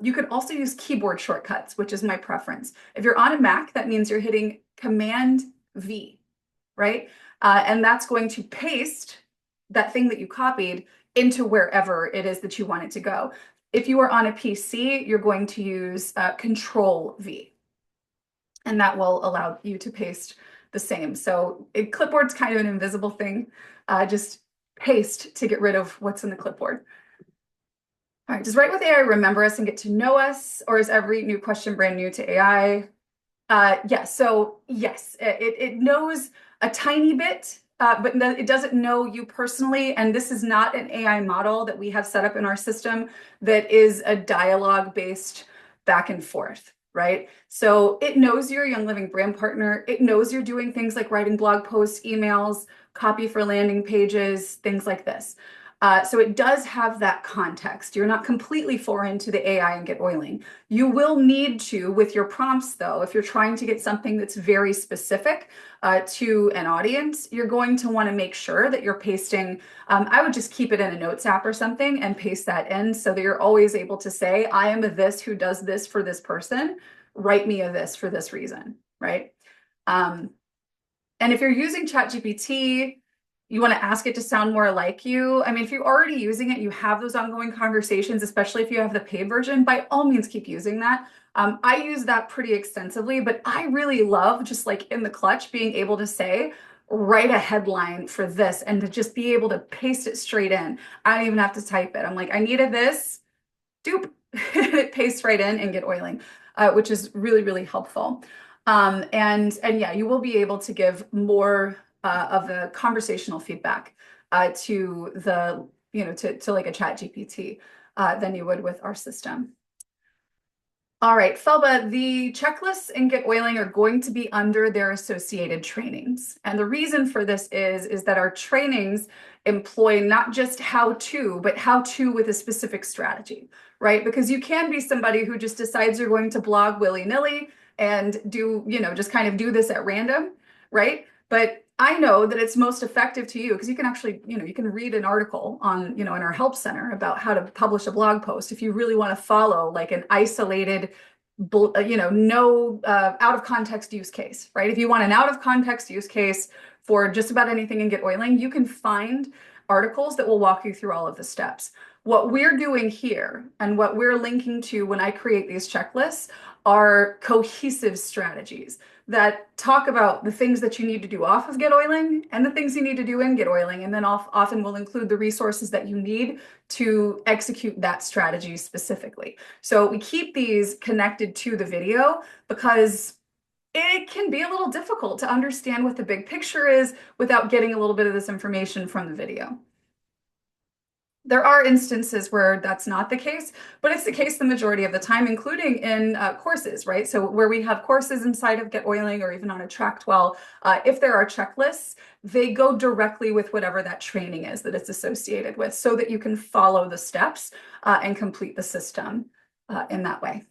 You can also use keyboard shortcuts, which is my preference. If you're on a Mac, that means you're hitting Command V, right? And that's going to paste that thing that you copied into wherever it is that you want it to go. If you are on a PC, you're going to use Control V, and that will allow you to paste the same. So clipboard's kind of an invisible thing. Just paste to get rid of what's in the clipboard. All right, does Write with AI remember us and get to know us, or is every new question brand new to AI? Yes, so yes, it knows a tiny bit, but it doesn't know you personally. And this is not an AI model that we have set up in our system that is a dialogue-based back and forth, right? So it knows you're a Young Living brand partner. It knows you're doing things like writing blog posts, emails, copy for landing pages, things like this. So it does have that context. You're not completely foreign to the AI and GetOiling. You will need to, with your prompts though, if you're trying to get something that's very specific to an audience, you're going to want to make sure that you're pasting. I would just keep it in a notes app or something and paste that in so that you're always able to say, I am a this who does this for this person. Write me a this for this reason, right? And if you're using ChatGPT, you want to ask it to sound more like you. I mean, if you're already using it, you have those ongoing conversations, especially if you have the paid version, by all means, keep using that. I use that pretty extensively, but I really love just like in the clutch being able to say, write a headline for this and to just be able to paste it straight in. I don't even have to type it. I'm like, I needed this, doop, it pastes right in and GetOiling, which is really, really helpful. And yeah, you will be able to give more of the conversational feedback to the, to like a chat GPT than you would with our system. All right, Felba, the checklists in GetOiling are going to be under their associated trainings. And the reason for this is that our trainings employ not just how to, but how to with a specific strategy, right? Because you can be somebody who just decides you're going to blog willy-nilly and do, just kind of do this at random, right? But I know that it's most effective to you because you can actually, you can read an article on, in our help center about how to publish a blog post if you really want to follow like an isolated, no out of context use case, right? If you want an out of context use case for just about anything in GetOiling, you can find articles that will walk you through all of the steps. What we're doing here and what we're linking to when I create these checklists are cohesive strategies that talk about the things that you need to do off of GetOiling and the things you need to do in GetOiling, and then often will include the resources that you need to execute that strategy specifically. So we keep these connected to the video because it can be a little difficult to understand what the big picture is without getting a little bit of this information from the video. There are instances where that's not the case, but it's the case the majority of the time, including in courses, right? So where we have courses inside of GetOiling or even on a Track12, if there are checklists, they go directly with whatever that training is that it's associated with so that you can follow the steps and complete the system. in that way.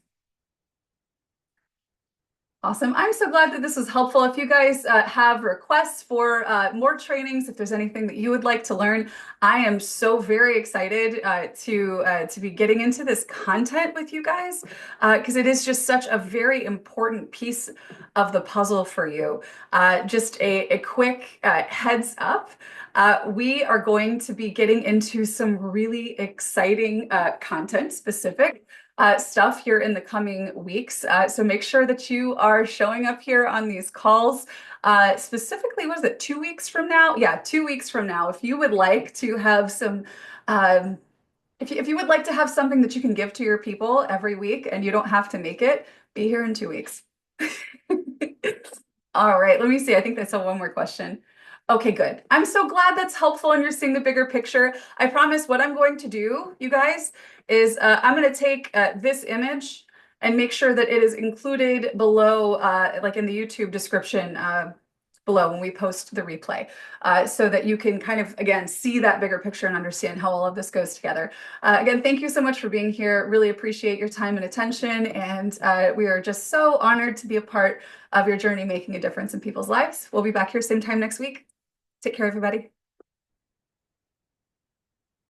Awesome. I'm so glad that this was helpful. If you guys have requests for more trainings, if there's anything that you would like to learn, I am so very excited to be getting into this content with you guys because it is just such a very important piece of the puzzle for you. Just a quick heads up. We are going to be getting into some really exciting content specific stuff here in the coming weeks. So make sure that you are showing up here on these calls. Specifically, was it 2 weeks from now? Yeah, 2 weeks from now. If you would like to have some, if you would like to have something that you can give to your people every week and you don't have to make it, be here in 2 weeks. All right, let me see. I think I saw one more question. Okay, good. I'm so glad that's helpful and you're seeing the bigger picture. I promise what I'm going to do, you guys, is I'm going to take this image and make sure that it is included below, like in the YouTube description below when we post the replay, so that you can kind of, again, see that bigger picture and understand how all of this goes together. Again, thank you so much for being here. Really appreciate your time and attention. And we are just so honored to be a part of your journey making a difference in people's lives. We'll be back here same time next week. Take care, everybody.